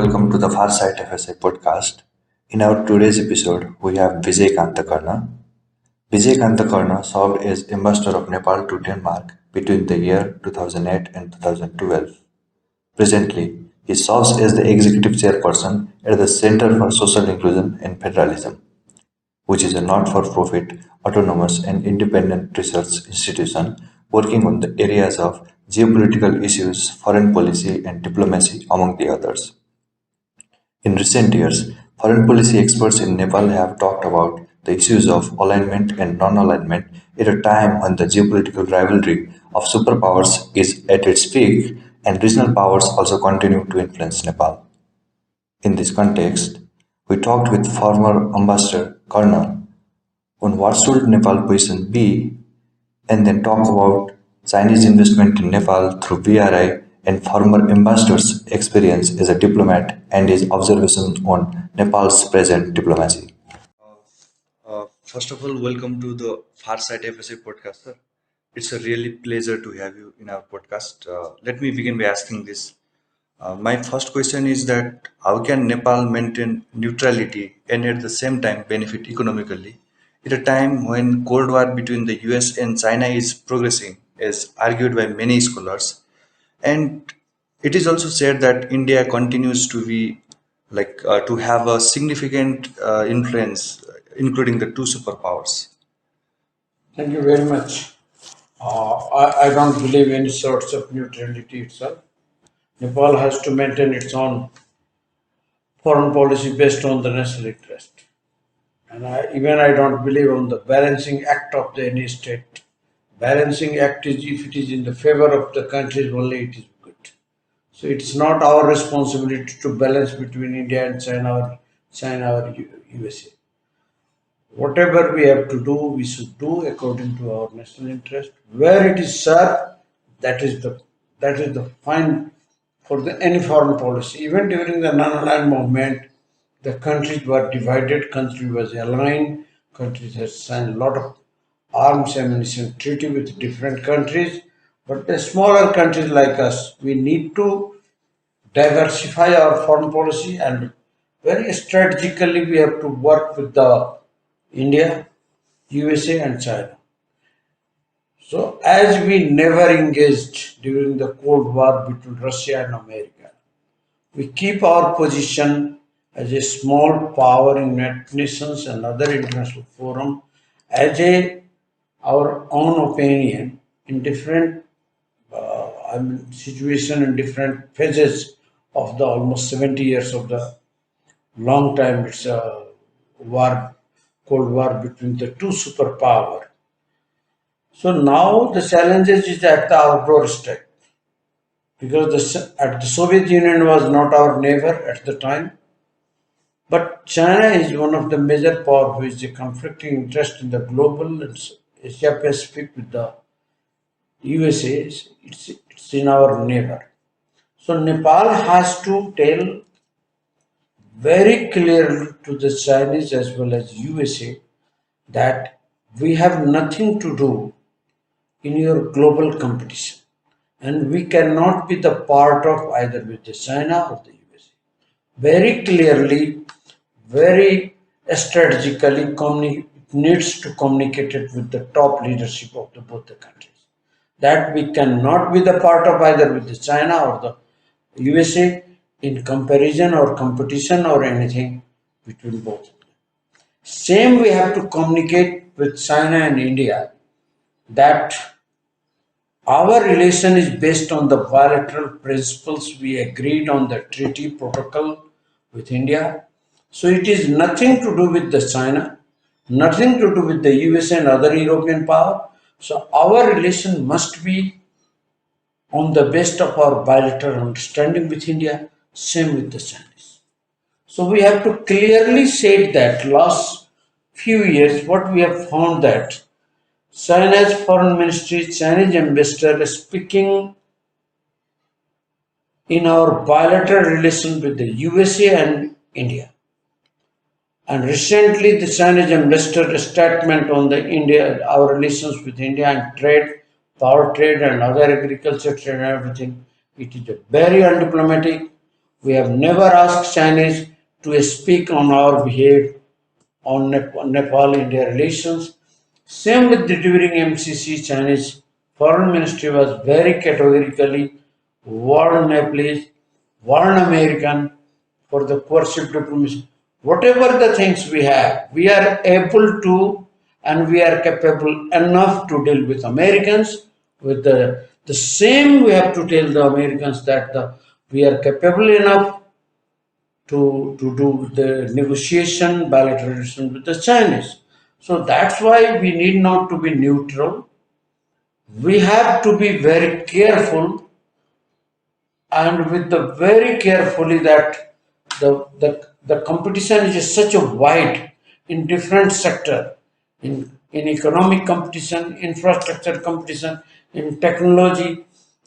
welcome to the Far Side FSI podcast. In our today's episode, we have Vijay Kant Karna. Vijay Kant Karna served as ambassador of Nepal to Denmark between the year 2008 and 2012. Presently, he serves as the executive chairperson at the Center for Social Inclusion and Federalism, which is a not-for-profit, autonomous and independent research institution working on the areas of geopolitical issues, foreign policy and diplomacy among the others. In recent years, foreign policy experts in Nepal have talked about the issues of alignment and non-alignment at a time when the geopolitical rivalry of superpowers is at its peak and regional powers also continue to influence Nepal. In this context, we talked with former Ambassador Karna on what should Nepal position be, and then talk about Chinese investment in Nepal through BRI and former ambassador's experience as a diplomat and his observation on Nepal's present diplomacy. First of all, welcome to the Farsight FSA podcast, sir. It's a really pleasure to have you in our podcast. Let me begin by asking this. My first question is that how can Nepal maintain neutrality and at the same time benefit economically at a time when Cold War between the US and China is progressing, as argued by many scholars, and it is also said that India continues to be to have a significant influence, including the two superpowers. Thank you very much. I don't believe any sorts of neutrality itself. Nepal has to maintain its own foreign policy based on the national interest. And even I don't believe on the balancing act of the any state. Balancing act is if it is in the favor of the countries only it is good. So it's not our responsibility to balance between India and China or USA. Whatever we have to do, we should do according to our national interest. Where it is served, that is the fine for the any foreign policy. Even during the non-aligned movement, the countries were divided, country was aligned, countries had signed a lot of arms ammunition treaty with different countries. But the smaller countries like us, we need to diversify our foreign policy and very strategically we have to work with the India, USA and China. So as we never engaged during the Cold War between Russia and America, we keep our position as a small power in United Nations and other international forum as a our own opinion in different situation in different phases of the almost 70 years of the long time it's a war, Cold War between the two superpower. So now the challenges is at the our doorstep because the Soviet Union was not our neighbor at the time, but China is one of the major power who is a conflicting interest in the global and Asia Pacific with the USA. It's in our neighbor. So Nepal has to tell very clearly to the Chinese as well as USA that we have nothing to do in your global competition and we cannot be the part of either with the China or the USA. Very clearly, very strategically needs to communicate it with the top leadership of both the countries. That we cannot be the part of either with the China or the USA in comparison or competition or anything between both of them. Same we have to communicate with China and India that our relation is based on the bilateral principles we agreed on the treaty protocol with India. So it is nothing to do with the China, nothing to do with the US and other European power. So our relation must be on the base of our bilateral understanding with India, same with the Chinese. So we have to clearly say that last few years what we have found that China's foreign ministry, Chinese ambassador is speaking in our bilateral relation with the USA and India. And recently the Chinese ambassador statement on the India, our relations with India and trade, power trade and other agriculture trade and everything. It is a very undiplomatic, We have never asked Chinese to speak on our behalf on Nepal-India relations. Same with the during MCC, Chinese Foreign Ministry was very categorically warned Nepalese, warned American for the coercive diplomacy. Whatever the things we have, we are able to and we are capable enough to deal with Americans. With the same, we have to tell the Americans that we are capable enough to do the negotiation, bilateral relations with the Chinese. So that's why we need not to be neutral. We have to be very careful and with the very carefully that the competition is such a wide in different sector in economic competition, infrastructure competition, in technology.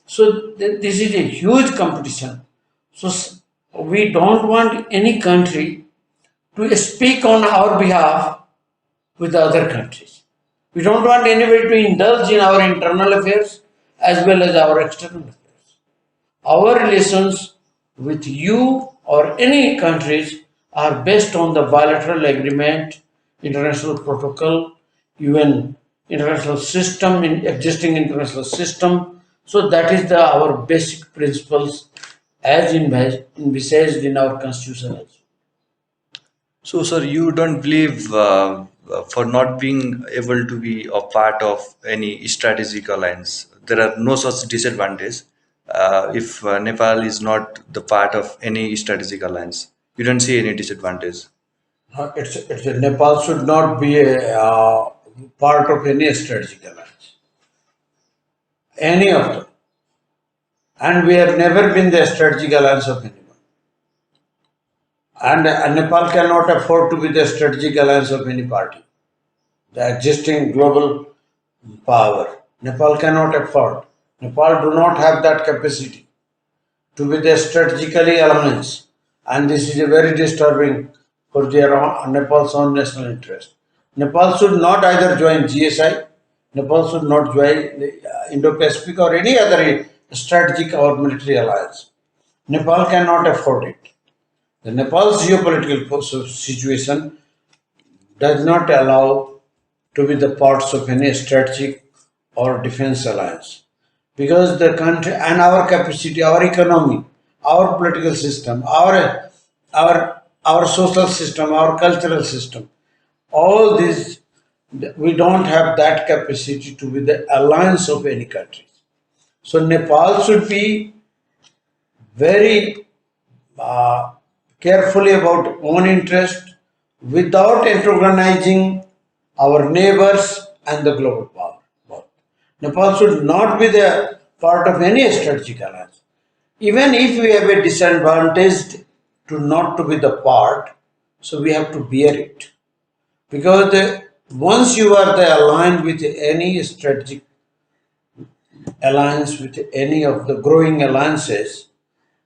So this is a huge competition. So we don't want any country to speak on our behalf with other countries. We don't want anybody to indulge in our internal affairs as well as our external affairs. Our relations with you or any countries are based on the bilateral agreement, international protocol, UN international system, in existing international system. So that is our basic principles as envisaged in our constitution also. So, sir, you don't believe for not being able to be a part of any strategic alliance, there are no such disadvantage if Nepal is not the part of any strategic alliance. You don't see any disadvantage. It's a, Nepal should not be a part of any strategic alliance, any of them. And we have never been the strategic alliance of anyone. And Nepal cannot afford to be the strategic alliance of any party. The existing global power. Nepal cannot afford. Nepal do not have that capacity to be the strategically alliance. And this is a very disturbing for Nepal's own national interest. Nepal should not either join GSI, Nepal should not join the Indo-Pacific or any other strategic or military alliance. Nepal cannot afford it. The Nepal's geopolitical situation does not allow to be the parts of any strategic or defense alliance because the country and our capacity, our economy, our political system, our social system, our cultural system, all these we don't have that capacity to be the alliance of any country. So Nepal should be very uh, carefully about own interest without antagonizing our neighbors and the global power. Both. Nepal should not be the part of any strategic alliance. Even if we have a disadvantage to not to be the part, so we have to bear it. Because once you are the aligned with any strategic alliance with any of the growing alliances,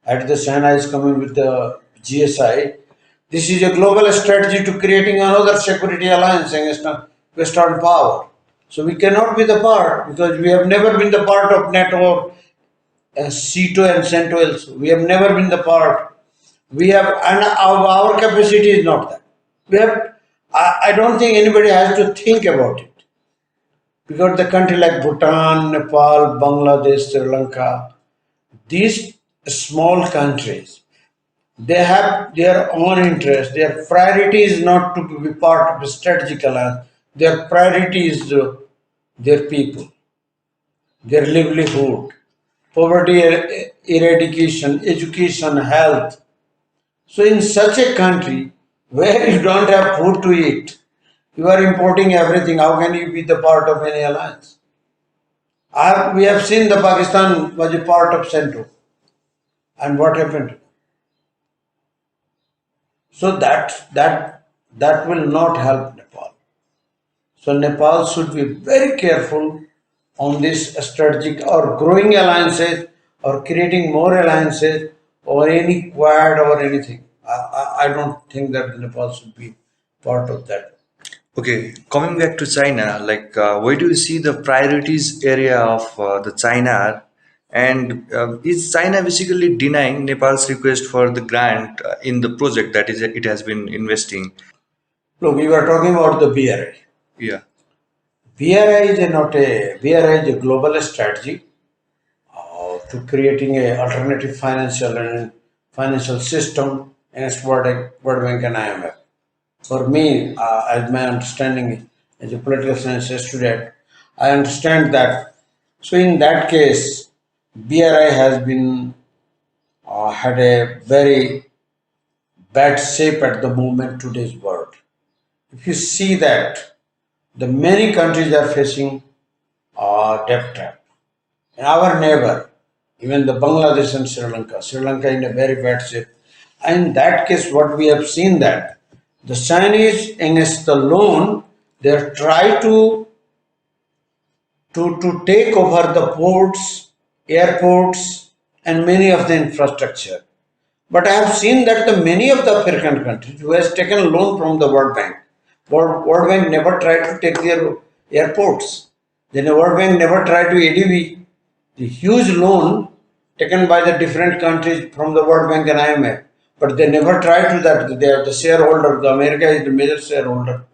at the China is coming with the GSI. This is a global strategy to creating another security alliance against Western power. So we cannot be the part because we have never been the part of NATO or CETO and CENTO also. We have never been the part. We have and our capacity is not that. We have. I don't think anybody has to think about it because the country like Bhutan, Nepal, Bangladesh, Sri Lanka, these small countries, they have their own interest. Their priority is not to be part of a strategic alliance. Their priority is their people, their livelihood, poverty eradication, education, health. So, in such a country where you don't have food to eat, you are importing everything. How can you be the part of any alliance? We have seen the Pakistan was a part of Centro, and what happened? So that will not help Nepal. So Nepal should be very careful on this strategic or growing alliances or creating more alliances or any quad or anything. I don't think that Nepal should be part of that. Okay, coming back to China, like where do you see the priorities area of the China And is China basically denying Nepal's request for the grant in the project that is it has been investing? Look, we were talking about the BRI. Yeah. BRI is not a BRI is a global strategy to creating a alternative financial system against World Bank and IMF. For me, as my understanding as a political science student, I understand that. So in that case, BRI has been had a very bad shape at the moment today's world. If you see that the many countries are facing debt trap. And our neighbor, even the Bangladesh and Sri Lanka in a very bad shape. And in that case, what we have seen that the Chinese against the loan, they try to take over the ports, airports, and many of the infrastructure. But I have seen that the many of the African countries who has taken a loan from the World Bank, World Bank never tried to take their airports. Then the World Bank never tried to ADB. The huge loan taken by the different countries from the World Bank and IMF, but they never tried to that. They are the shareholder. The America is the major shareholder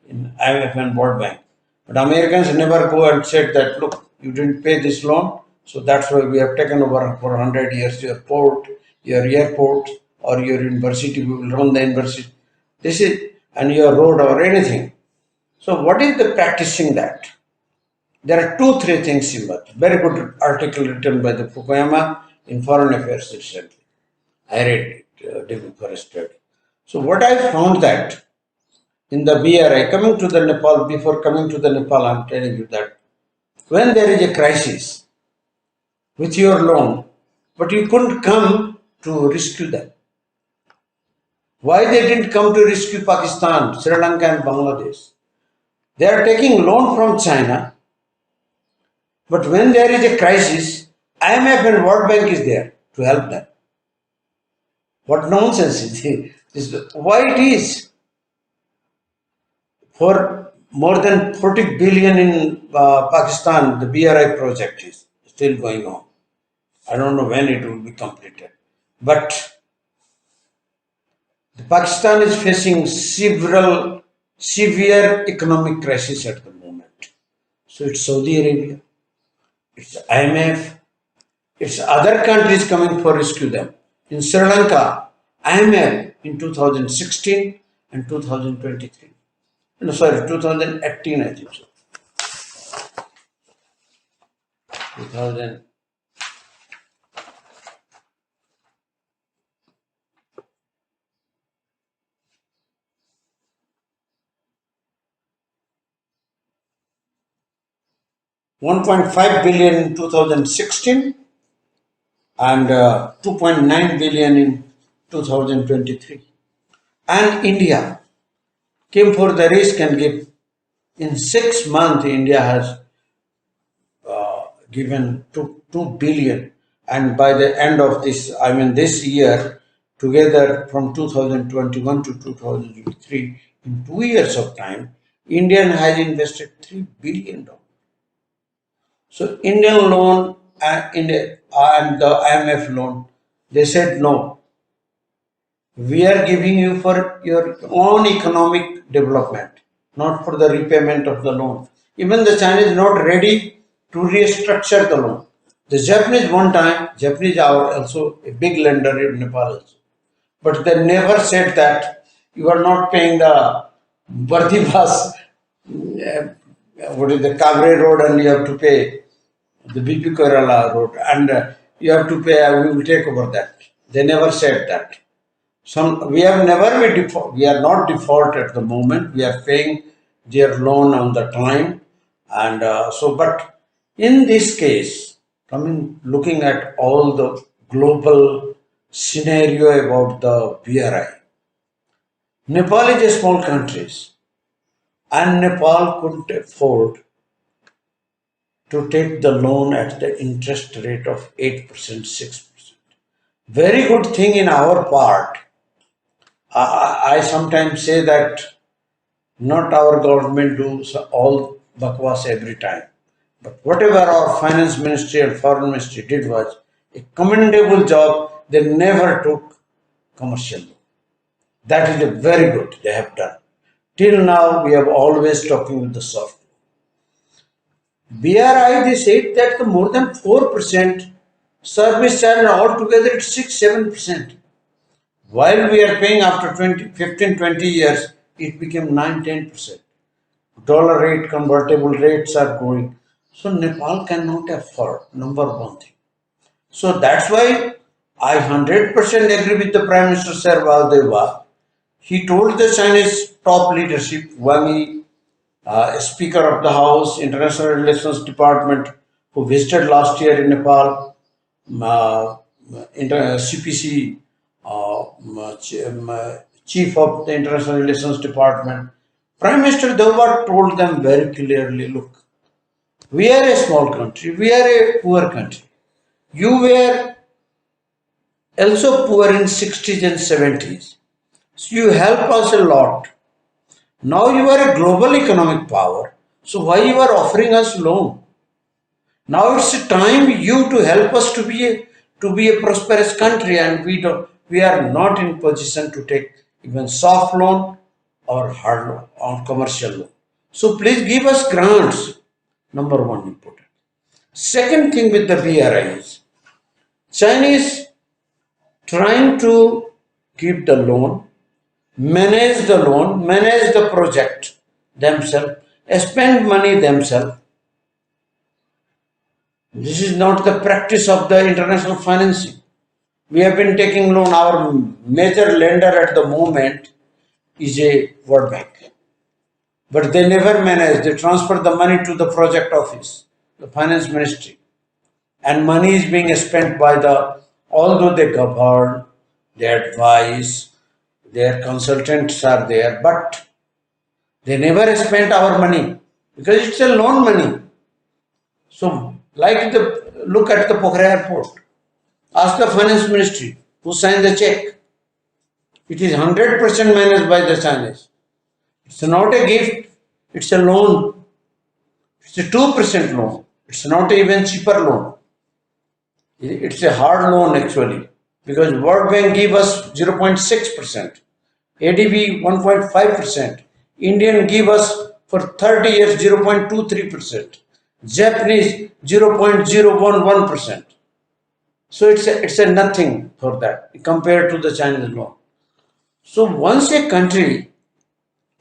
in IMF and World Bank. But Americans never go and said that, look, you didn't pay this loan, so that's why we have taken over for 100 years your port, your airport, or your university. We will run the university. This is, and your road or anything. So, what is the practicing that? There are two, three things in that. Very good article written by the Fukuyama in Foreign Affairs recently. I read it for a study. So, what I found that in the BRI, coming to the Nepal, before coming to the Nepal, I'm telling you that when there is a crisis with your loan, but you couldn't come to rescue them. Why they didn't come to rescue Pakistan, Sri Lanka, and Bangladesh? They are taking loan from China, but when there is a crisis, IMF and World Bank is there to help them. What nonsense is this? Why it is? For more than 40 billion in Pakistan, the BRI project is still going on. I don't know when it will be completed. But Pakistan is facing several severe economic crises at the moment. So it's Saudi Arabia, it's IMF, it's other countries coming for rescue them. In Sri Lanka, IMF in 2016 and 2023. No, sorry, 2018, I think so. 2000. 1.5 billion in 2016 and 2.9 billion in 2023. And India came for the risk and gave in 6 months. India has given 2 billion, and by the end of this, I mean this year, together from 2021 to 2023, in 2 years of time, Indian has invested $3 billion. So Indian loan and the IMF loan, they said no. We are giving you for your own economic development, not for the repayment of the loan. Even the Chinese is not ready to restructure the loan. The Japanese one time, Japanese are also a big lender in Nepal also. But they never said that you are not paying the Bardibas, what is the Kavre road, and you have to pay the BP Kerala road, and you have to pay, we will take over that. They never said that. We have never been default. We are not default at the moment. We are paying their loan on the time, and but in this case, looking at all the global scenario about the BRI, Nepal is a small country, and Nepal couldn't afford to take the loan at the interest rate of 8%, 6%. Very good thing in our part. I sometimes say that not our government do all bakwas every time. But whatever our finance ministry and foreign ministry did was a commendable job. They never took commercial loan. That is a very good they have done. Till now, we have always talking with the soft. BRI, they said that the more than 4% service charge altogether it's 6-7%. While we are paying after 15-20 years, it became 9-10%. Dollar rate, convertible rates are going. So Nepal cannot afford, number one thing. So that's why I 100% agree with the Prime Minister Serval Deva. He told the Chinese top leadership, Wang Yi, Speaker of the House, International Relations Department, who visited last year in Nepal, uh, CPC, Chief of the International Relations Department. Prime Minister Deva told them very clearly, look, we are a small country, we are a poor country. You were also poor in 60s and 70s. So you help us a lot. Now you are a global economic power. So why you are offering us loan? Now it's time you to help us to be a prosperous country, and we are not in position to take even soft loan or hard loan or commercial loan. So please give us grants. Number one important. Second thing with the BRI is Chinese trying to give the loan, manage the project themselves, spend money themselves. This is not the practice of the international financing. We have been taking loan. Our major lender at the moment is a World Bank. But they never manage. They transfer the money to the project office, the finance ministry. And money is being spent by although they govern, they advise, their consultants are there, but they never spent our money because it's a loan money. So, like look at the Pokhara airport. Ask the finance ministry who signed the check. It is 100% managed by the Chinese. It's not a gift, it's a loan. It's a 2% loan. It's not even cheaper loan. It's a hard loan actually because World Bank give us 0.6%, ADB 1.5%, Indian give us for 30 years 0.23%, Japanese 0.011%. So it's a nothing for that compared to the Chinese loan. So once a country,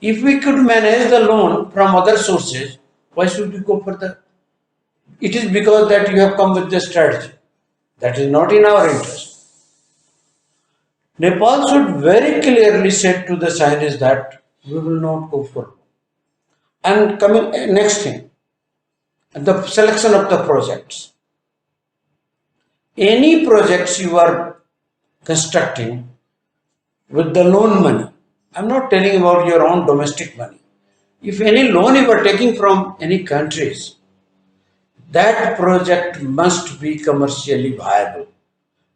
if we could manage the loan from other sources, why should we go for that? It is because that you have come with the strategy. That is not in our interest. Nepal should very clearly say to the Chinese that we will not go for. And coming next thing, the selection of the projects. Any projects you are constructing with the loan money, I'm not telling about your own domestic money. If any loan you are taking from any countries, that project must be commercially viable,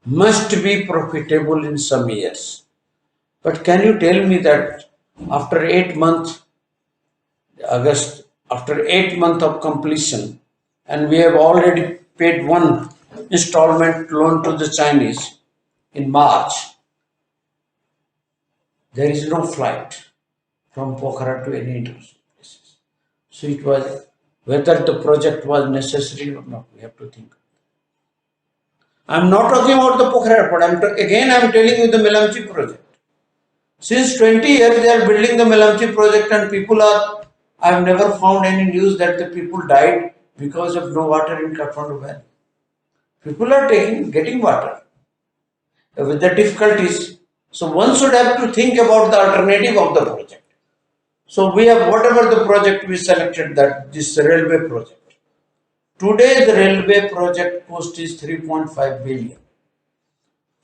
must be profitable in some years. But can you tell me that after 8 months, August, after 8 months of completion, and we have already paid one installment loan to the Chinese in March, there is no flight from Pokhara to any international places. So it was whether the project was necessary or not, we have to think. I'm not talking about the Pokhara airport. I'm telling you the Melamchi project. Since 20 years they are building the Melamchi project and I have never found any news that the people died because of no water in Kathmandu Valley. People are getting water with the difficulties. So one should have to think about the alternative of the project. So we have whatever the project we selected, that this railway project. Today the railway project cost is 3.5 billion.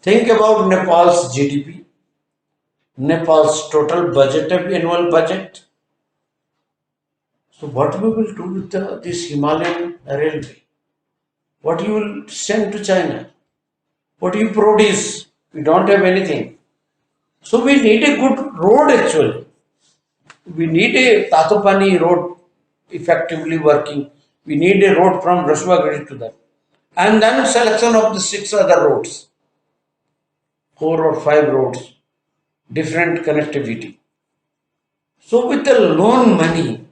Think about Nepal's GDP, Nepal's total budget of annual budget. So what we will do with this Himalayan railway? What you will send to China? What do you produce? We don't have anything. So we need a good road actually. We need a Tatopani road effectively working. We need a road from Raswagiri to that. And then selection of the six other roads, four or five roads, different connectivity. So with the loan money,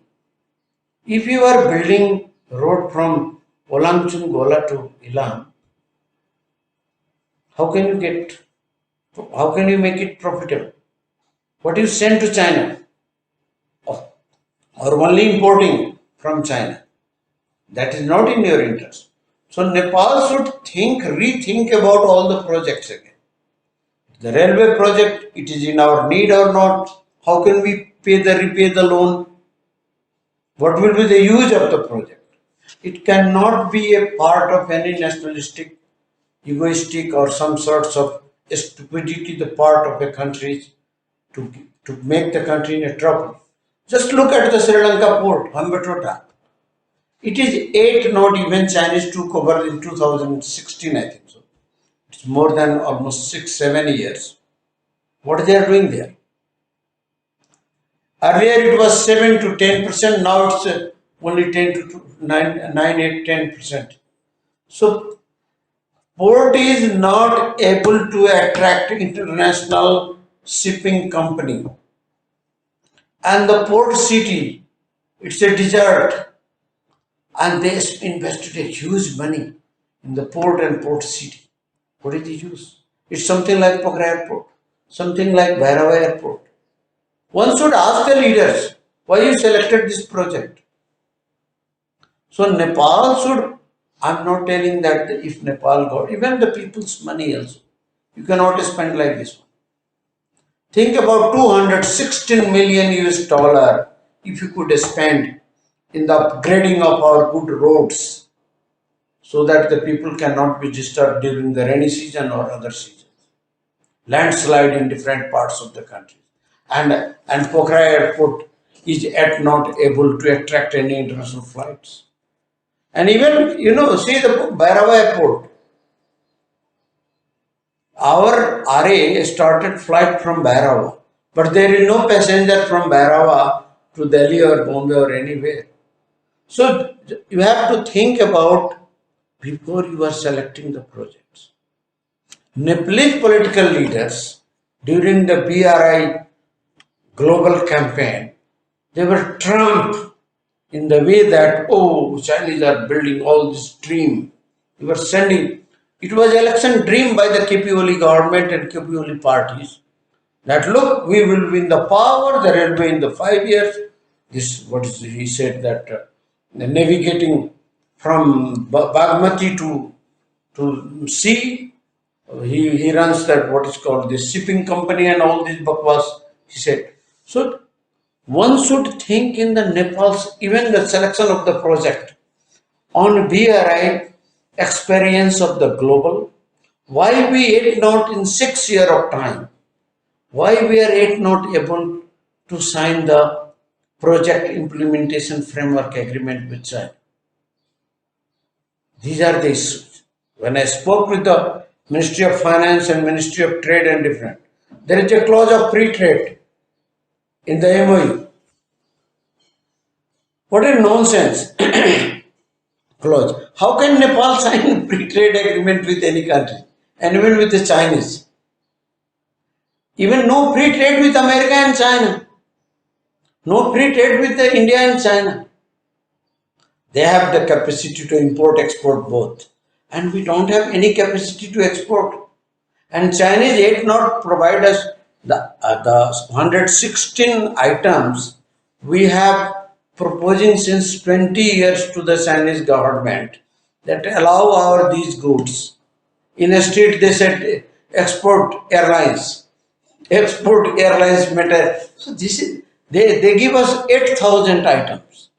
if you are building road from Olangchung Gola to Ilam, how can you get, how can you make it profitable? What you send to China or only importing from China, that is not in your interest. So Nepal should rethink about all the projects again. The railway project, it is in our need or not? How can we repay the loan? What will be the use of the project? It cannot be a part of any nationalistic, egoistic, or some sorts of stupidity the part of a country to, to make the country in a trouble. Just look at the Sri Lanka port, Hambantota. It is 8 not even Chinese took over in 2016, I think so. It's more than almost 6, 7 years. What they are doing there? Earlier it was 7 to 10%. Now it's only 10 to 9, 8, 10%. So port is not able to attract international shipping company, and the port city, it's a desert, and they invested a huge money in the port and port city. What is the use? It's something like Pokhara Airport, something like Bhairava Airport. One should ask the leaders why you selected this project. So Nepal should, I'm not telling that if Nepal got, even the people's money also, you cannot spend like this one. Think about 216 million US dollar if you could spend in the upgrading of our good roads so that the people cannot be disturbed during the rainy season or other seasons. Landslide in different parts of the country. And Pokhara Airport is yet not able to attract any international flights. And even, see the Bhairava Airport. Our RA started flight from Bhairava, but there is no passenger from Bhairava to Delhi or Bombay or anywhere. So you have to think about before you are selecting the projects. Nepalese political leaders during the BRI global campaign, they were Trump in the way that, oh, Chinese are building all this dream. They were sending, it was election dream by the KP government and KP parties that look, we will win the power, the railway in the 5 years. This, what is, he said that navigating from Bagmati to sea, he runs that what is called the shipping company and all this bakwas, he said. So one should think in the Nepal's, even the selection of the project on BRI experience of the global, why we yet not in 6 years of time, why we are yet not able to sign the project implementation framework agreement with China. These are the issues. When I spoke with the Ministry of Finance and Ministry of Trade and different, there is a clause of free trade in the MOU. What a nonsense clause. How can Nepal sign free trade agreement with any country and even with the Chinese? Even no free trade with America and China. No free trade with the India and China. They have the capacity to import, export both. And we don't have any capacity to export. And Chinese yet not provide us the 116 items we have proposing since 20 years to the Chinese government that allow our these goods. In a state they said export airlines matter. So this is, they give us 8,000 items.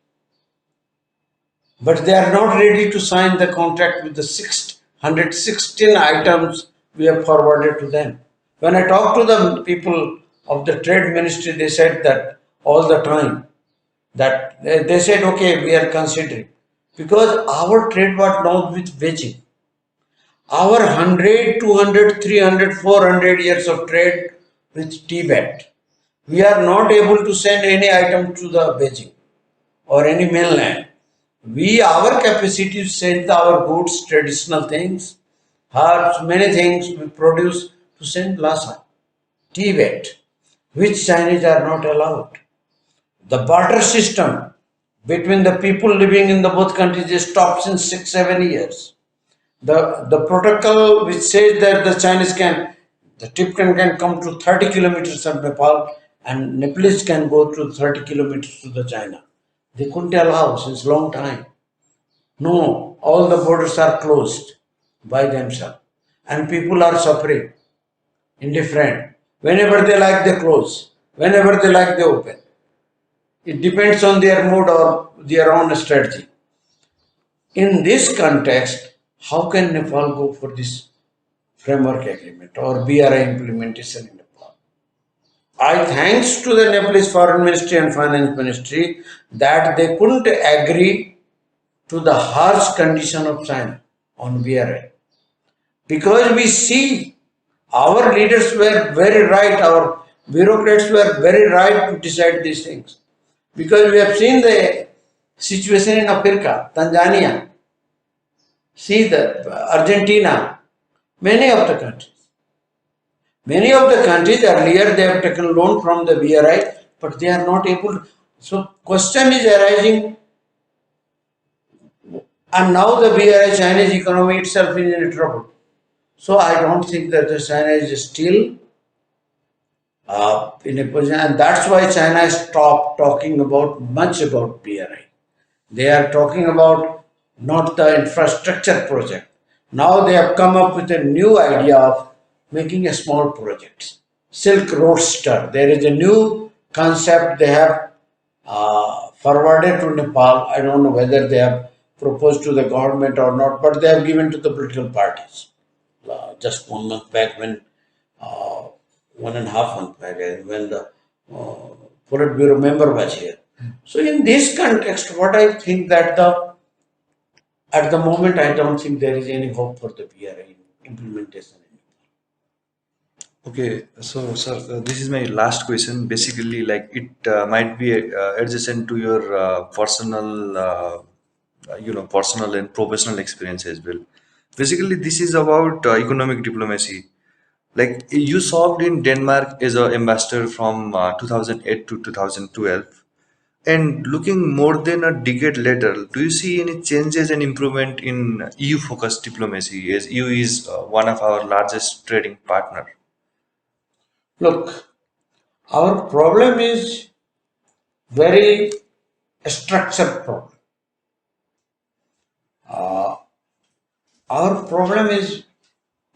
But they are not ready to sign the contract with the 616 items we have forwarded to them. When I talked to the people of the trade ministry, they said that all the time, that they said, okay, we are considering. Because our trade was not with Beijing. Our 100, 200, 300, 400 years of trade with Tibet, we are not able to send any item to the Beijing or any mainland. Our capacity to send our goods, traditional things, herbs, many things we produce to send Lhasa, Tibet, which Chinese are not allowed. The barter system between the people living in the both countries is stopped since 6 7 years. The protocol which says that the Tibetan can come to 30 kilometers of Nepal and Nepalese can go to 30 kilometers to the China. They couldn't allow since long time. No, all the borders are closed by themselves, and people are suffering, indifferent. Whenever they like, they close. Whenever they like, they open. It depends on their mood or their own strategy. In this context, how can Nepal go for this framework agreement or BRI implementation in Nepal? I thanks to the Nepalese Foreign Ministry and Finance Ministry that they couldn't agree to the harsh condition of China on BRI. Because we see our leaders were very right, our bureaucrats were very right to decide these things. Because we have seen the situation in Africa, Tanzania, see the Argentina, many of the countries. Many of the countries earlier they have taken loan from the BRI, but they are not able to. So question is arising, and now the BRI Chinese economy itself is in trouble. So I don't think that the China is still in a position, and that's why China stopped talking about much about BRI. They are talking about not the infrastructure project. Now they have come up with a new idea of making a small project. Silk Roadster. There is a new concept they have forwarded to Nepal. I don't know whether they have proposed to the government or not, but they have given to the political parties. Just 1 month back, when 1.5 months back, when the uh, Politburo member was here. So in this context, what I think that the at the moment I don't think there is any hope for the BRI implementation. Okay, so sir, this is my last question. Basically, like it might be adjacent to your personal and professional experience as well. Basically, this is about economic diplomacy. Like you served in Denmark as an ambassador from 2008 to 2012, and looking more than a decade later, do you see any changes and improvement in EU-focused diplomacy? As EU is one of our largest trading partner. Look, our problem is very structured problem. Uh, our problem is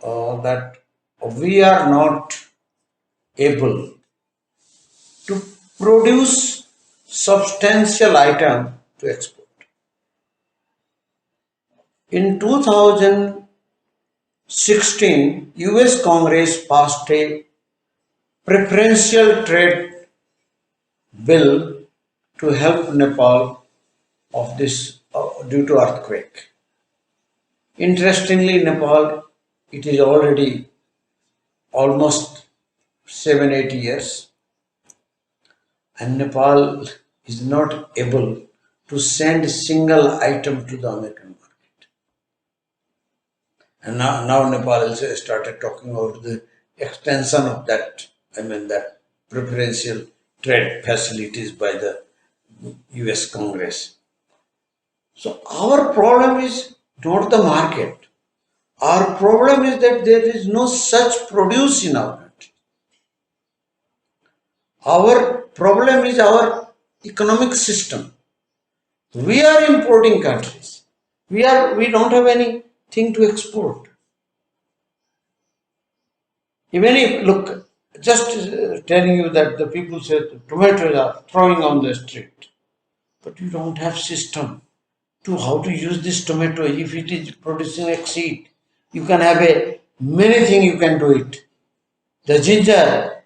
that we are not able to produce substantial item to export. In 2016, US Congress passed a preferential trade bill to help Nepal of this due to earthquake. Interestingly, Nepal, it is already almost 7 8 years, and Nepal is not able to send a single item to the American market. And now Nepal also started talking about the extension of that, that preferential trade facilities by the US Congress. So our problem is not the market. Our problem is that there is no such produce in our country. Our problem is our economic system. We are importing countries. We don't have anything to export. Even if look, just telling you that the people say tomatoes are throwing on the street, but you don't have system to how to use this tomato if it is producing a seed. You can have a many thing you can do it. The ginger,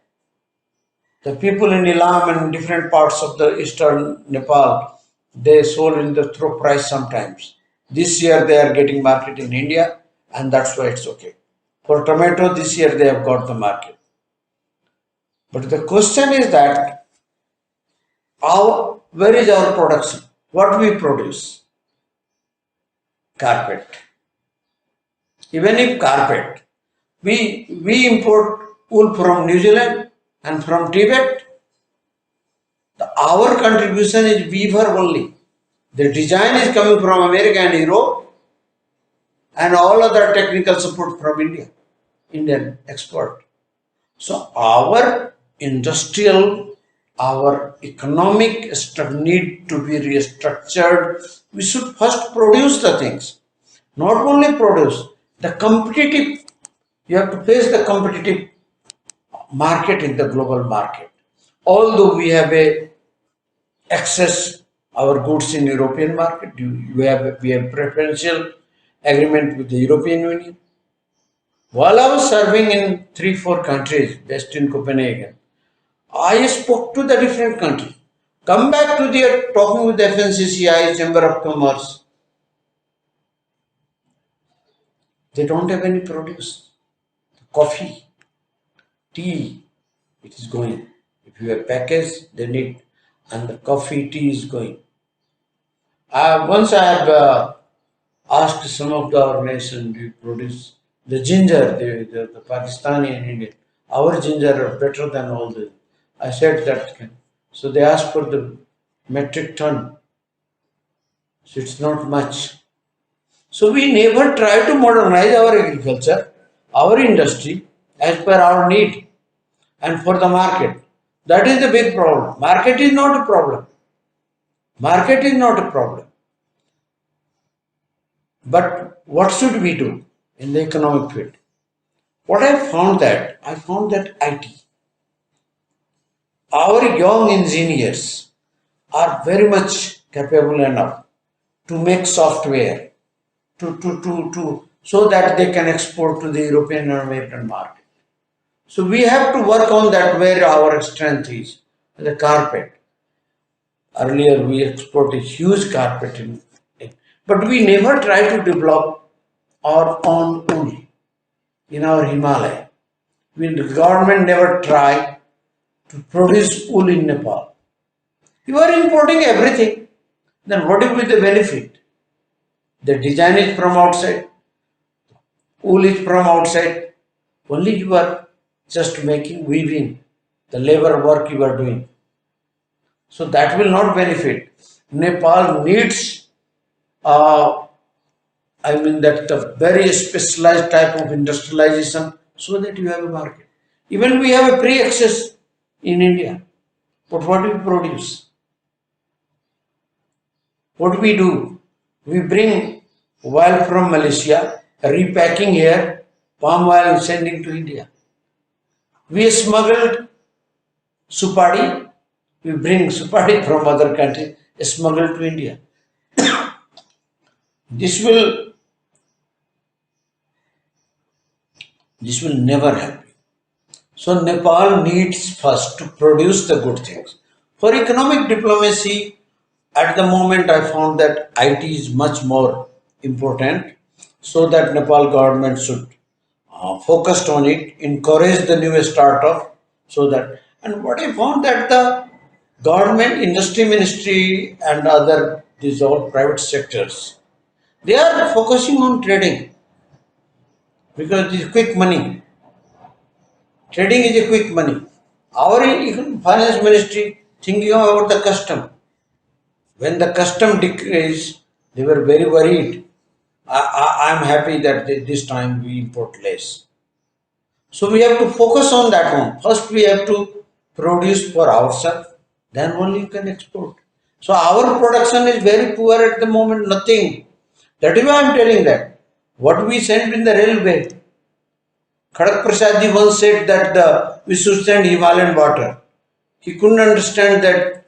the people in Ilam and different parts of the eastern Nepal, they sold in the through price sometimes. This year they are getting market in India, and that's why it's okay. For tomato, this year they have got the market. But the question is that where is our production? What we produce? carpet. Even if carpet, we import wool from New Zealand and from Tibet. Our contribution is weaver only. The design is coming from America and Europe, and all other technical support from India, Indian export. So our industrial, our economic need to be restructured. We should first produce the things, not only produce the competitive. You have to face the competitive market in the global market. Although we have a access our goods in European market, we have preferential agreement with the European Union. While I was serving in 3 4 countries based in Copenhagen, I spoke to the different countries. Come back to their talking with the FNCCI, Chamber of Commerce. They don't have any produce. Coffee, tea, it is going. If you have package, they need, and the coffee, tea is going. Once I have asked some of the organization to produce the ginger, the Pakistani and Indian. Our ginger are better than all the. I said that. So they asked for the metric ton. So it's not much. So we never try to modernize our agriculture, our industry as per our need and for the market. That is the big problem. Market is not a problem. Market is not a problem. But what should we do in the economic field? What I found that IT, our young engineers are very much capable enough to make software so that they can export to the European and American market. So we have to work on that where our strength is. The carpet. Earlier we exported huge carpet but we never try to develop our own wool in our Himalaya. The government never try to produce wool in Nepal. You are importing everything. Then what will be the benefit? The design is from outside, wool is from outside. Only you are just making weaving, the labor work you are doing. So that will not benefit. Nepal needs, that the very specialized type of industrialization so that you have a market. Even we have a pre-access in India. But what do we produce? What do we do? We bring oil from Malaysia, repacking here, palm oil sending to India. We smuggled supadi, we bring supadi from other countries, smuggled to India. This will never happen. So Nepal needs first to produce the good things. For economic diplomacy, at the moment I found that IT is much more important, so that Nepal government should focus on it, encourage the new startup, so that. And what I found that the government, industry ministry, and other these all private sectors, they are focusing on trading because it is quick money. Trading is a quick money. Our finance ministry thinking about the custom. When the custom decreased, they were very worried. I am happy that this time we import less. So we have to focus on that one. First we have to produce for ourselves, then only you can export. So our production is very poor at the moment, nothing. That is why I am telling that. What we send in the railway, Khadak Prasad ji once said that we should send Himalayan water. He couldn't understand that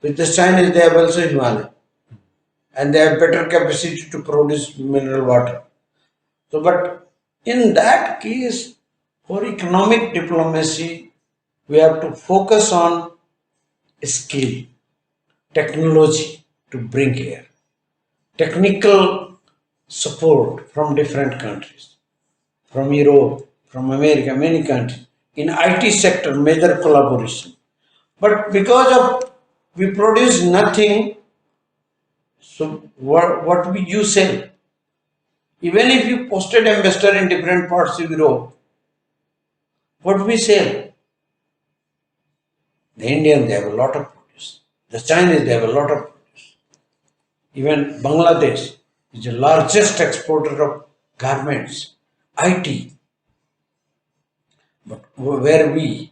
with the Chinese they have also Himalayan and they have better capacity to produce mineral water. So, but in that case, for economic diplomacy, we have to focus on skill, technology to bring here, technical support from different countries, from Europe, from America, many countries. In IT sector, major collaboration. But because of we produce nothing, so what we you sell? Even if you posted ambassador in different parts of Europe, what we sell? The Indians, they have a lot of produce. The Chinese, they have a lot of produce. Even Bangladesh is the largest exporter of garments, IT. But where we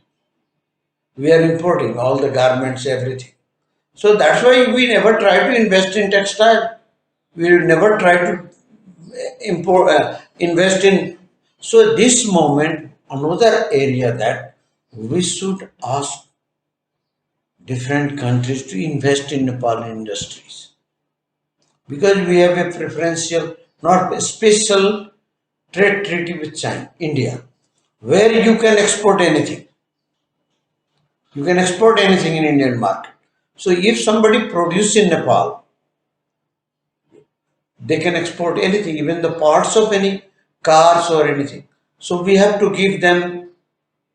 are importing all the garments, everything. So that's why we never try to invest in textile. We never try to invest in. So this moment, another area that we should ask different countries to invest in Nepal industries, because we have a preferential, not a special trade treaty with China, India, where you can export anything. You can export anything in Indian market. So if somebody produces in Nepal, they can export anything, even the parts of any cars or anything. So we have to give them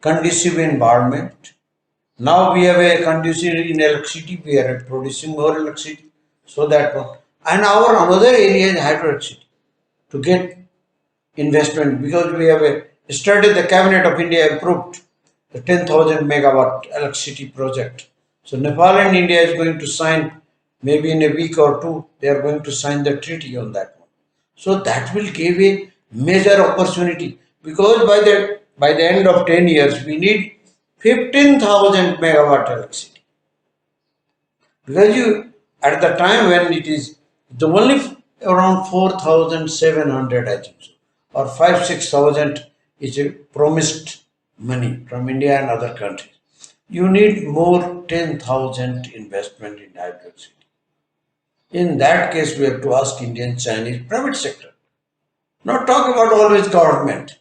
conducive environment. Now we have a conducive in electricity, we are producing more electricity. So that one. And our another area is hydroelectricity to get investment, because we have a yesterday the cabinet of India approved the 10,000 megawatt electricity project. So Nepal and India is going to sign, maybe in a week or two they are going to sign the treaty on that one. So that will give a major opportunity, because by the end of 10 years we need 15,000 megawatt electricity. Because you, at the time when it is the only around 4,700, I think so, or 5 6,000 is a promised money from India and other countries. You need more 10,000 investment in hydroelectricity. In that case, we have to ask Indian, Chinese, private sector. Not talk about always government.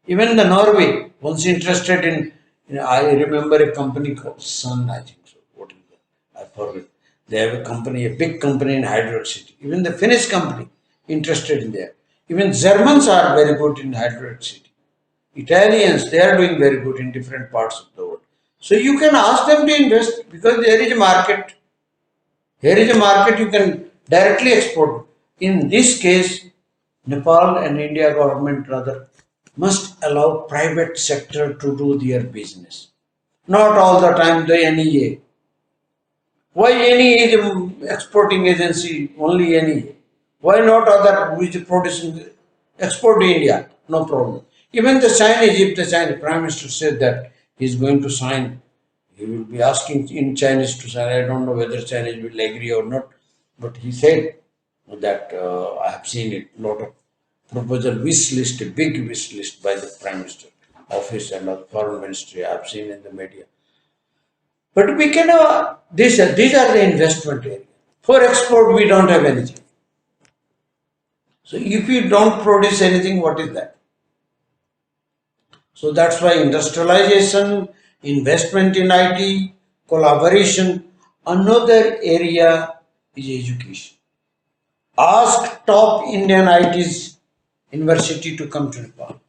Even the Norway, once interested in, I remember a company called Sun, I think so. What is that? I forget. They have a company, a big company in hydroelectricity. Even the Finnish company interested in there. Even Germans are very good in hydroelectricity. Italians, they are doing very good in different parts of the world. So you can ask them to invest, because there is a market. Here is a market you can directly export. In this case, Nepal and India government rather must allow private sector to do their business. Not all the time the NEA. Why NEA is exporting agency, only NEA? Why not other which is producing export to India? No problem. Even the Chinese, if the Chinese Prime Minister said that he is going to sign, he will be asking in Chinese to sign. I don't know whether Chinese will agree or not, but he said that I have seen it, lot of proposal wish list, a big wish list by the Prime Minister office and the Foreign Ministry. I have seen in the media. But we can these are the investment area. For export, we don't have anything. So if you don't produce anything, what is that? So that's why industrialization, investment in IT, collaboration. Another area is education. Ask top Indian ITs university to come to Nepal.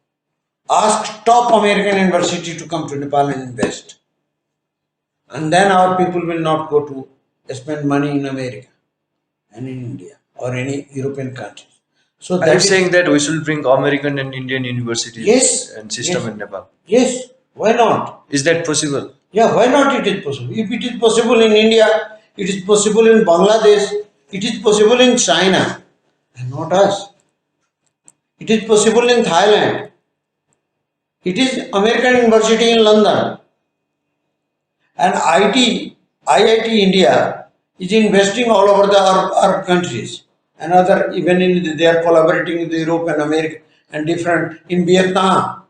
Ask top American university to come to Nepal and invest. And then our people will not go to spend money in America and in India or any European countries. So Are you that is, saying that we should bring American and Indian universities yes, and yes, system in Nepal? yes. Why not? Is that possible? Yeah, why not? It is possible. If it is possible in India, it is possible in Bangladesh, it is possible in China, and not us. It is possible in Thailand. It is American University in London. And IIT India is investing all over our countries. And other, even in, they are collaborating with Europe and America and different, in Vietnam,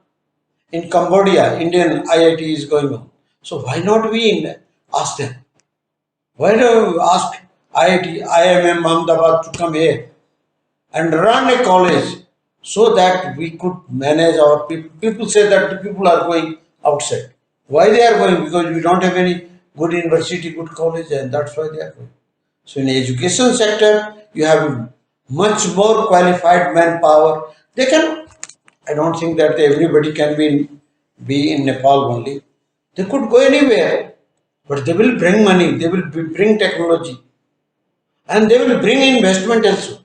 in Cambodia, Indian IIT is going on. So why not we ask them? Why don't we ask IIT, IMM Ahmedabad to come here and run a college, so that we could manage our people? People say that the people are going outside. Why they are going? Because we don't have any good university, good college, and that's why they are going. So in the education sector, you have much more qualified manpower. They can. I don't think that everybody can be in Nepal only. They could go anywhere, but they will bring money. They will bring technology, and they will bring investment also.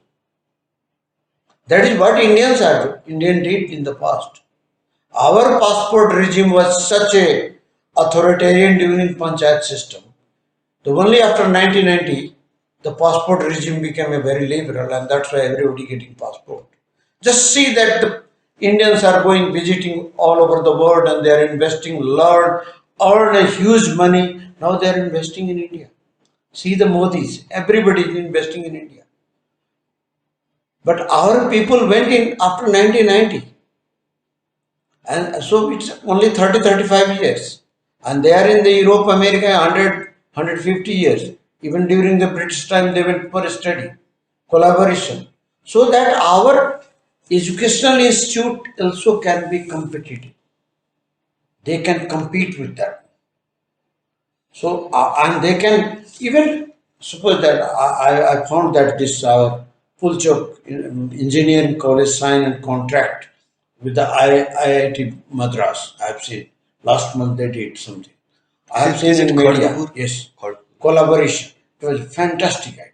That is what Indian did in the past. Our passport regime was such a authoritarian during Panchayat system. The only after 1990, the passport regime became a very liberal, and that's why everybody getting passport. Just see that the Indians are going visiting all over the world, and they are investing lot, earn a huge money. Now they are investing in India. See the Modis, everybody is investing in India. But our people went in after 1990, and so it's only 30, 35 years. And they are in the Europe, America 100, years. Even during the British time, they went for study, collaboration. So that our educational institute also can be competitive. They can compete with that. So, and they can even suppose that I found that this Pulchok Engineering College signed a contract with the IIT Madras. I have seen last month they did something. I have Is seen it in media, Kharagpur? yes, Khor- collaboration. It was a fantastic idea.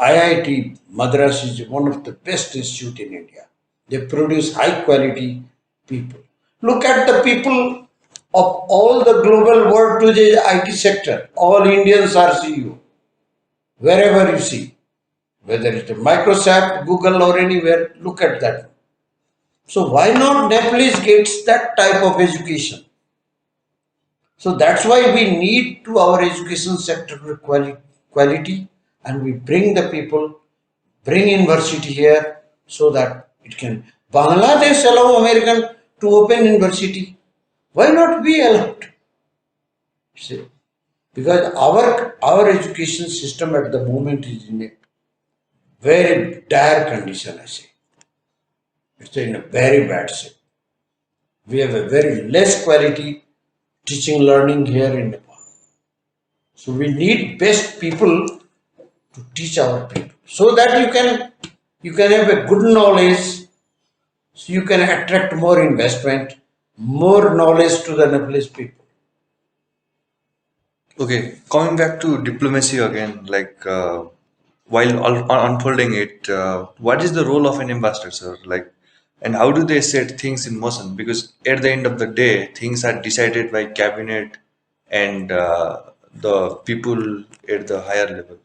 IIT Madras is one of the best institute in India. They produce high quality people. Look at the people of all the global world to the IT sector. All Indians are CEO. Wherever you see, whether it's Microsoft, Google, or anywhere, look at that. So why not Nepalese gets that type of education? So that's why we need to our education sector quality, and we bring the people, bring university here so that it can. Bangladesh allow American to open university. Why not we allowed? See, because our education system at the moment is in a very dire condition. I say it's in a very bad state. We have a very less quality teaching learning here in Nepal. So we need best people to teach our people so that you can have a good knowledge, so you can attract more investment, more knowledge to the Nepalese people. Okay, coming back to diplomacy again, like while unfolding it, what is the role of an ambassador, sir? Like, and how do they set things in motion? Because at the end of the day, things are decided by cabinet and the people at the higher level,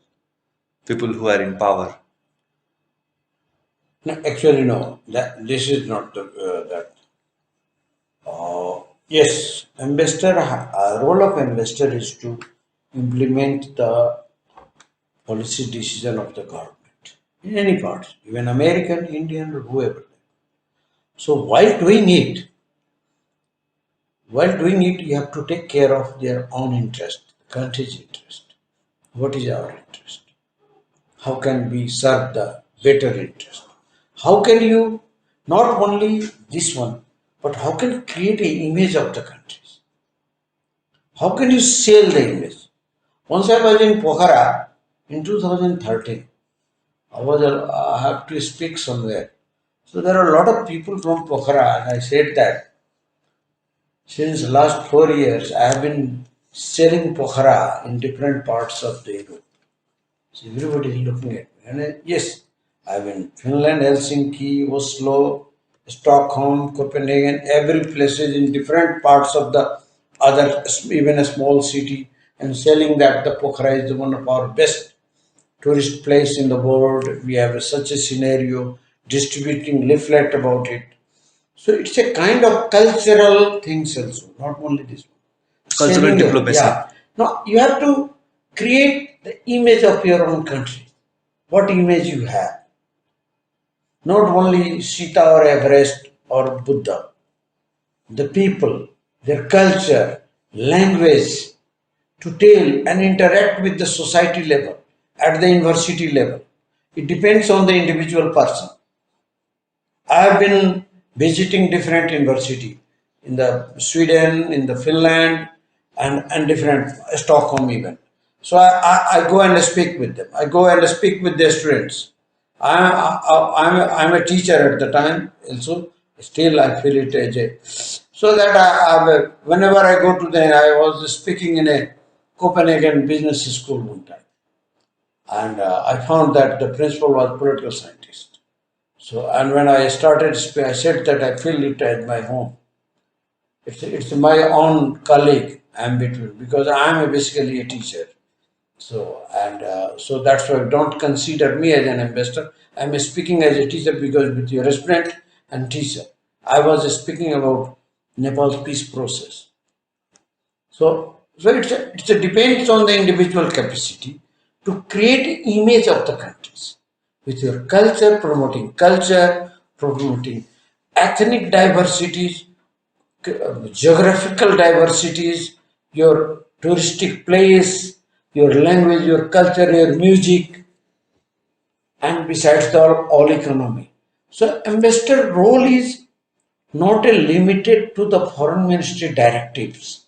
people who are in power. No, actually, no, that this is not that. Yes, ambassador role of ambassador is to implement the policy decision of the government in any part, even American, Indian, or whoever. So while doing it, you have to take care of their own interest, country's interest. What is our interest? How can we serve the better interest? How can you not only this one, but how can you create an image of the countries? How can you sell the image? Once I was in Pokhara in 2013. I have to speak somewhere. So there are a lot of people from Pokhara, and I said that since last 4 years I have been selling Pokhara in different parts of the Europe. So everybody is looking at me. And yes, I've been Finland, Helsinki, Oslo, Stockholm, Copenhagen, every places in different parts of the other, even a small city, and selling that the Pokhara is one of our best tourist place in the world. We have such a scenario, distributing leaflet about it. So it's a kind of cultural things also, not only this one. Cultural Selling, diplomacy. yeah. Now you have to create the image of your own country. What image you have? Not only Sita or Everest or Buddha. The people, their culture, language, to tell and interact with the society level, at the university level. It depends on the individual person. I have been visiting different university in the Sweden, in the Finland, and different Stockholm even. So I go and speak with them. I go and speak with their students. I'm a teacher at the time also. Still, I feel it as a so that whenever I go to them, I was speaking in a Copenhagen business school one time, and I found that the principal was political scientist. So, and when I started, I said that I feel it as my home. It's my own colleague I'm between because I'm basically a teacher. So, and so that's why don't consider me as an ambassador. I'm speaking as a teacher because with your student and teacher, I was speaking about Nepal's peace process. So, it depends on the individual capacity to create image of the countries with your culture, promoting ethnic diversities, geographical diversities, your touristic place, your language, your culture, your music, and besides the all economy. So, ambassador role is not a limited to the foreign ministry directives.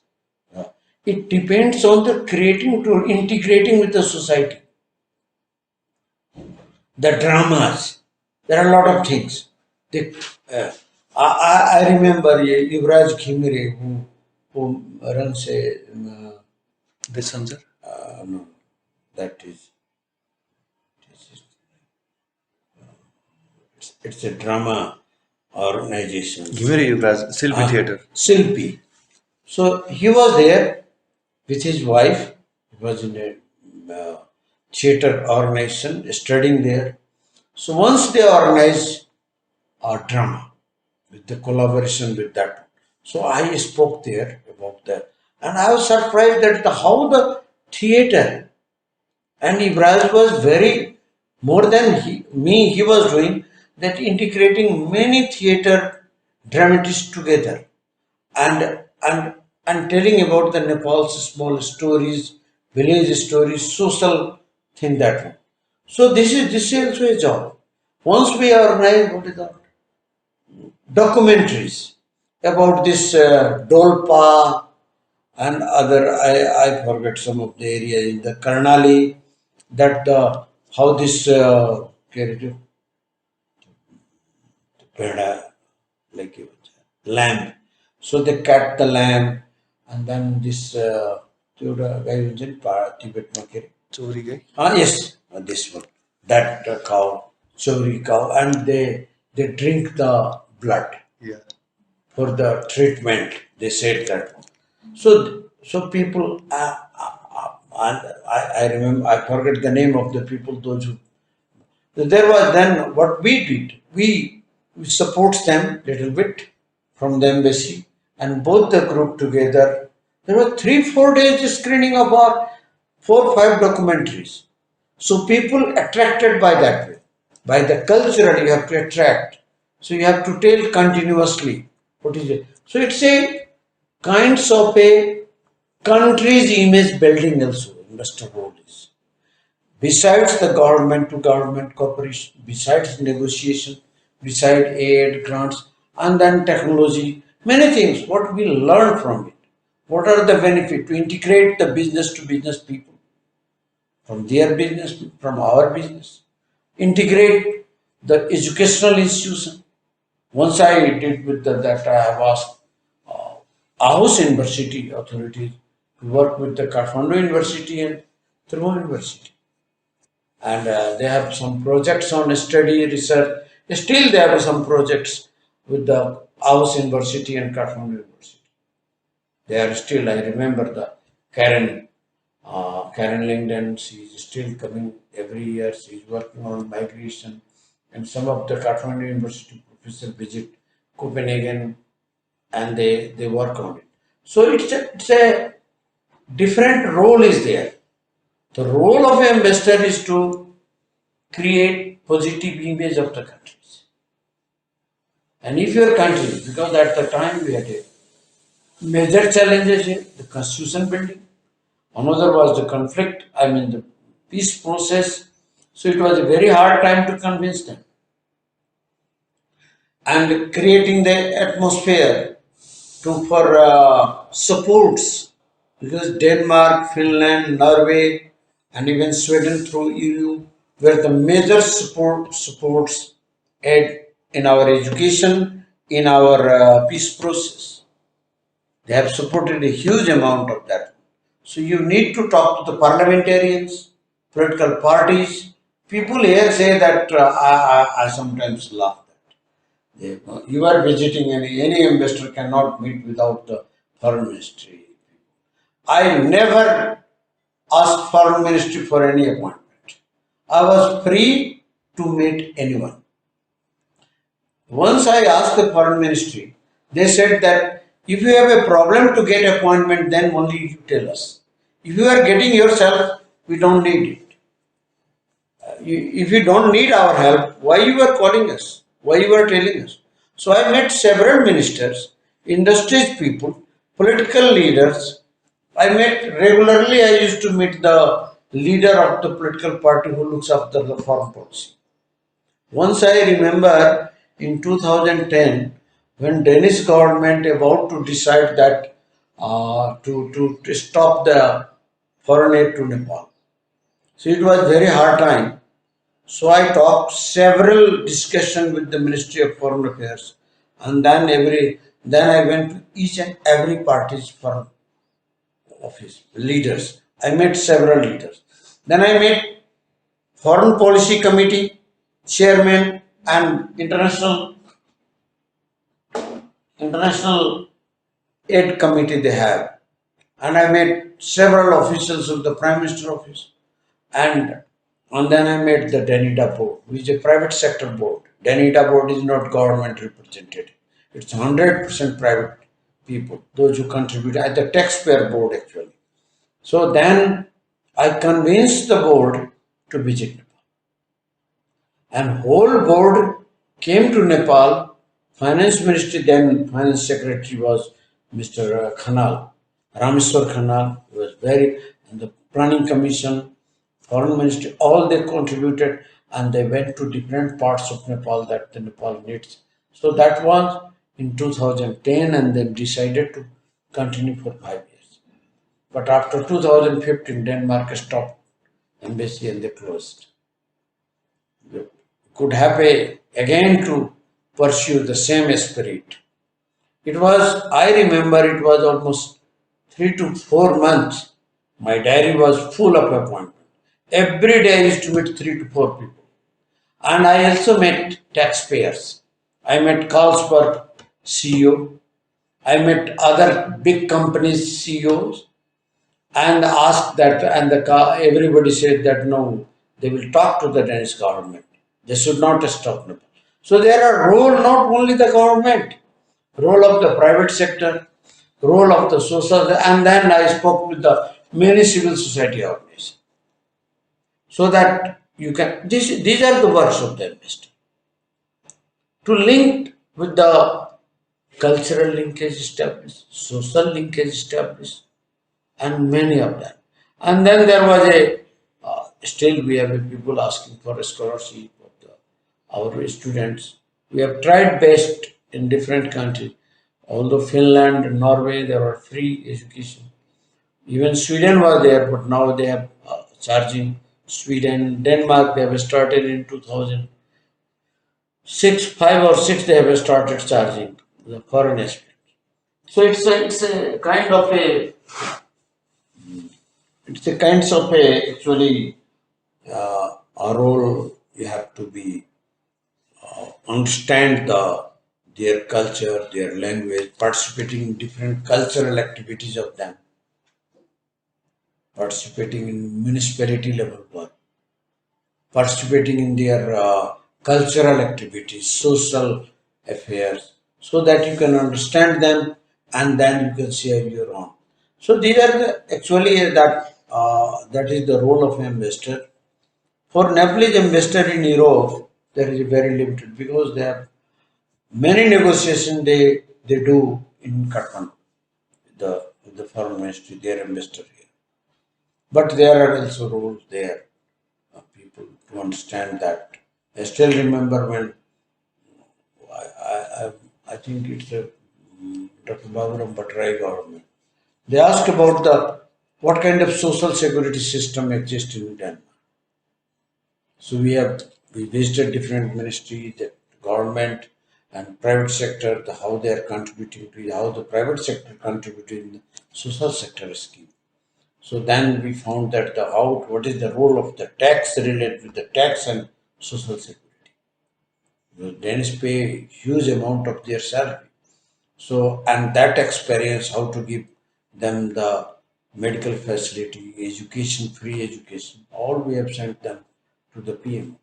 It depends on the creating to integrating with the society, the dramas. There are a lot of things. They, uh, I remember Yuvraj Khimire who runs a Bisanjar? no, that is it's a drama organization. Gimiri Yuvraj, Silvi Theatre. Silpi. So he was there with his wife. He was in a theater organization studying there. So once they organized a drama with the collaboration with that. So I spoke there about that. And I was surprised at how the theater and Ibrahim was very more than he was doing that integrating many theater dramatists together and and and telling about the Nepal's small stories, village stories, social thing that one. So this is also a job. Once we organize what is that documentaries about this Dolpa and other I forget some of the area in the Karnali that how this peda like lamb. So they cut the lamb and then this guy was in Tibet market. Chori Gai. Ah yes, this one that cow, Chori cow, and they drink the blood Yeah. for the treatment. They said that. So people, and I remember, I forget the name of the people, those who. So there was then what we did. We support them little bit from the embassy and both the group together. There were 3 4 days screening of our 4 5 documentaries. So people attracted by that way. By the cultural you have to attract. So you have to tell continuously. What is it? So it's a kinds of a country's image building also investor role is. Besides the government to government cooperation, besides negotiation, besides aid, grants, and then technology, many things, what we learn from it. What are the benefits to integrate the business to business people from their business, from our business? Integrate the educational institution. Once I did with that, I have asked Aarhus University authorities to work with the Kathmandu University and Tribhuvan University. And they have some projects on study research. Still, they have some projects with the Aarhus University and Kathmandu University. They are still, I remember the Karen Langdon, she is still coming every year. She is working on migration. And some of the Kathmandu University professors visit Copenhagen and they work on it. So it's a different role is there. The role of an ambassador is to create positive image of the countries. And if your country, because at the time we had a major challenges in the constitution building, another was the conflict, I mean the peace process. So it was a very hard time to convince them. And creating the atmosphere to for supports because Denmark, Finland, Norway, and even Sweden through EU were the major supports aid in our education, in our peace process. They have supported a huge amount of that. So you need to talk to the parliamentarians, political parties People here say that I sometimes laugh that you are visiting any investor cannot meet without the foreign ministry. I never asked foreign ministry for any appointment. I was free to meet anyone. Once I asked the foreign ministry, they said that if you have a problem to get appointment, then only you tell us. If you are getting yourself, we don't need it. If you don't need our help, why you are calling us? Why you are telling us? So I met several ministers, industries people, political leaders. I met regularly. I used to meet the leader of the political party who looks after the foreign policy. Once I remember in 2010 when Danish government about to decide that to stop the foreign aid to Nepal. So it was very hard time. So I talked several discussion with the Ministry of Foreign Affairs, and then I went to each and every party's foreign office leaders. I met several leaders. Then I met Foreign Policy Committee chairman and international aid committee they have, and I met several officials of the Prime Minister office. And and then I met the Danida board, which is a private sector board. Danida board is not government representative. It's 100% private people, those who contribute at the taxpayer board actually. So then I convinced the board to visit Nepal. And whole board came to Nepal. Finance ministry, then finance secretary was Mr. Khanal, Rameswar Khanal was very, and the planning commission, foreign ministry, all they contributed and they went to different parts of Nepal that the Nepal needs. So that was in 2010 and then decided to continue for 5 years. But after 2015, Denmark stopped embassy and they closed. Could have again to pursue the same spirit. It was, I remember it was almost 3 to 4 months. My diary was full of appointments. Every day I used to meet 3 to 4 people. And I also met taxpayers. I met Carlsberg CEO. I met other big companies CEOs and asked that, and everybody said that no, they will talk to the Danish government. They should not stop Nepal. So there are role not only the government, role of the private sector, role of the social, and then I spoke with the many civil society organizations. So that you can, these are the works of the investor. To link with the cultural linkage established, social linkage established, and many of them. And then there was still we have people asking for a scholarship of our students. We have tried best in different countries. Although Finland, Norway, there were free education. Even Sweden was there, but now they have charging. Sweden, Denmark, they have started in 2006, 5 or 6, they have started charging the foreign aspect. So it's a kind of a kinds of a actually a role you have to be understand their culture, their language, participating in different cultural activities of them, participating in municipality level work, participating in their cultural activities, social affairs, so that you can understand them and then you can share your own. So these are actually that is the role of an investor. For Nepalese investor in Europe, there is very limited because they have many negotiations they do in Kathmandu, the foreign ministry, their investor here. But there are also rules there, people to understand that. I still remember when I, I, I I think it's a Dr. Baburam Bhattarai government. They asked about the what kind of social security system exists in Denmark. So we visited different ministry, the government and private sector, how they are contributing to how the private sector contributing in the social sector scheme. So then we found that the how what is the role of the tax related with the tax and social security. The Danes pay huge amount of their salary. So and that experience how to give them the medical facility, education, free education, all we have sent them to the PM.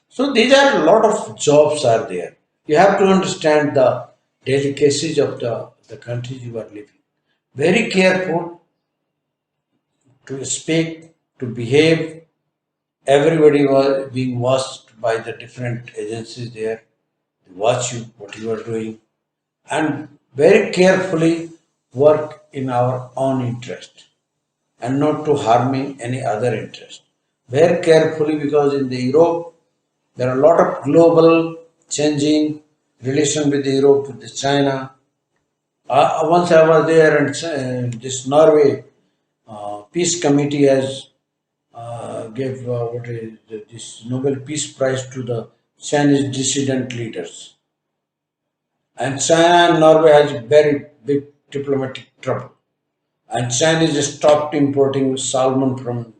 So these are a lot of jobs are there. You have to understand the delicacies of the country you are living. Very careful to speak, to behave. Everybody was being watched by the different agencies there. They watch you, what you are doing, and very carefully work in our own interest and not to harming any other interest. Very carefully because in the Europe there are a lot of global changing relation with Europe, with the China. Once I was there and this Norway Peace Committee has gave what is this Nobel Peace Prize to the Chinese dissident leaders. And China and Norway has very big diplomatic trouble. And China just stopped importing salmon from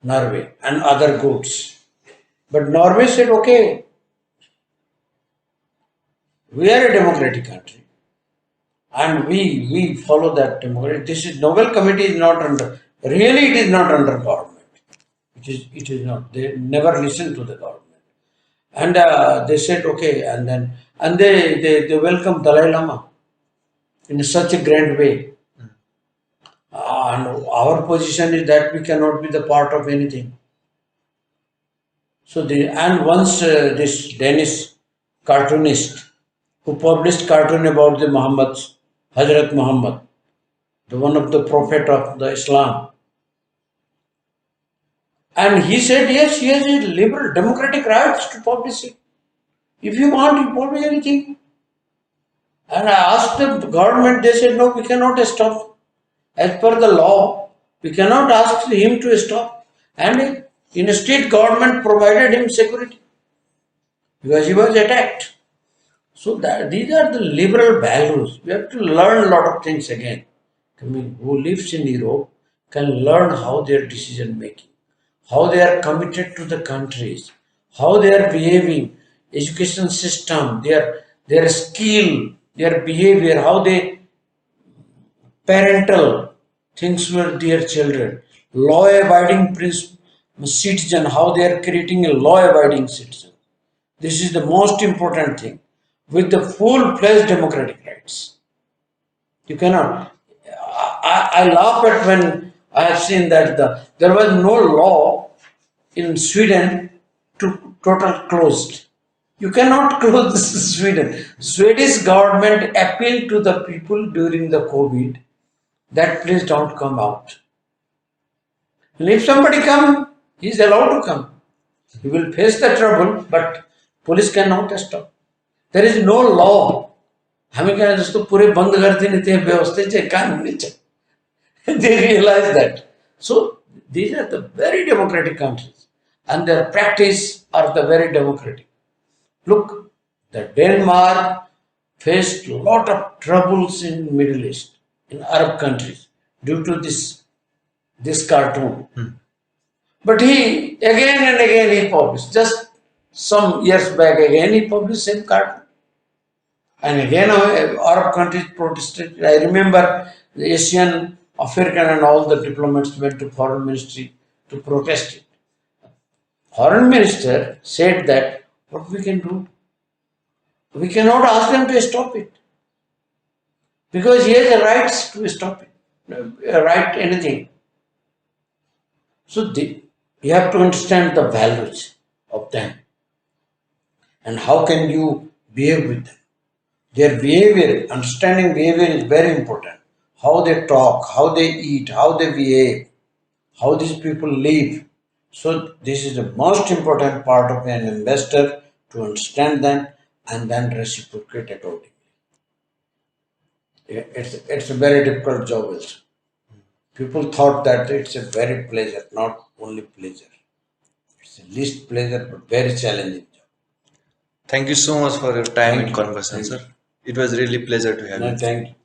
Norway and other goods. But Norway said, okay, we are a democratic country and we follow that democracy. This is Nobel Committee is not under, really it is not under government. It is not. They never listen to the government. And they said, okay, and they welcome Dalai Lama in such a grand way. And our position is that we cannot be the part of anything. So and once this Danish cartoonist who published cartoon about the Muhammad, Hazrat Muhammad, the one of the prophet of the Islam, and he said yes, he has a liberal democratic rights to publish it. If you want, you publish anything. And I asked the government, they said no, we cannot stop. As per the law, we cannot ask him to stop. And in a state government provided him security because he was attacked. So that these are the liberal values. We have to learn a lot of things again. I mean, who lives in Europe can learn how their decision making, how they are committed to the countries, how they are behaving, education system, their skill, their behavior, how they parental things with their children, law abiding citizen, how they are creating a law abiding citizen. This is the most important thing with the full fledged democratic rights. You cannot. I laugh at when I have seen that there was no law in Sweden to total closed. You cannot close Sweden. Swedish government appealed to the people during the COVID that please don't come out. And if somebody come, he is allowed to come. He will face the trouble, but police cannot stop. There is no law. हमें क्या है दोस्तों पूरे बंद कर देने थे व्यवस्था चाहिए कानून नहीं चाहिए they realize that so these are the very democratic countries and their practice are the very democratic look the Denmark faced a lot of troubles in Middle East in Arab countries due to this cartoon but he again and again he published just some years back again he published same cartoon. And again, Arab countries protested. I remember the Asian, African, and all the diplomats went to foreign ministry to protest it. Foreign minister said that what we can do, we cannot ask them to stop it because he has a right to stop it, a right anything. So you have to understand the values of them and how can you behave with them. Their behavior, understanding behavior is very important. How they talk, how they eat, how they behave, how these people live. So this is the most important part of an investor to understand them and then reciprocate accordingly. It's a very difficult job also. People thought that it's a very pleasure, not only pleasure. It's a least pleasure but very challenging job. Thank you so much for your time Thank and you. conversation, Thank sir. you. It was really pleasure to have No, you. thank you.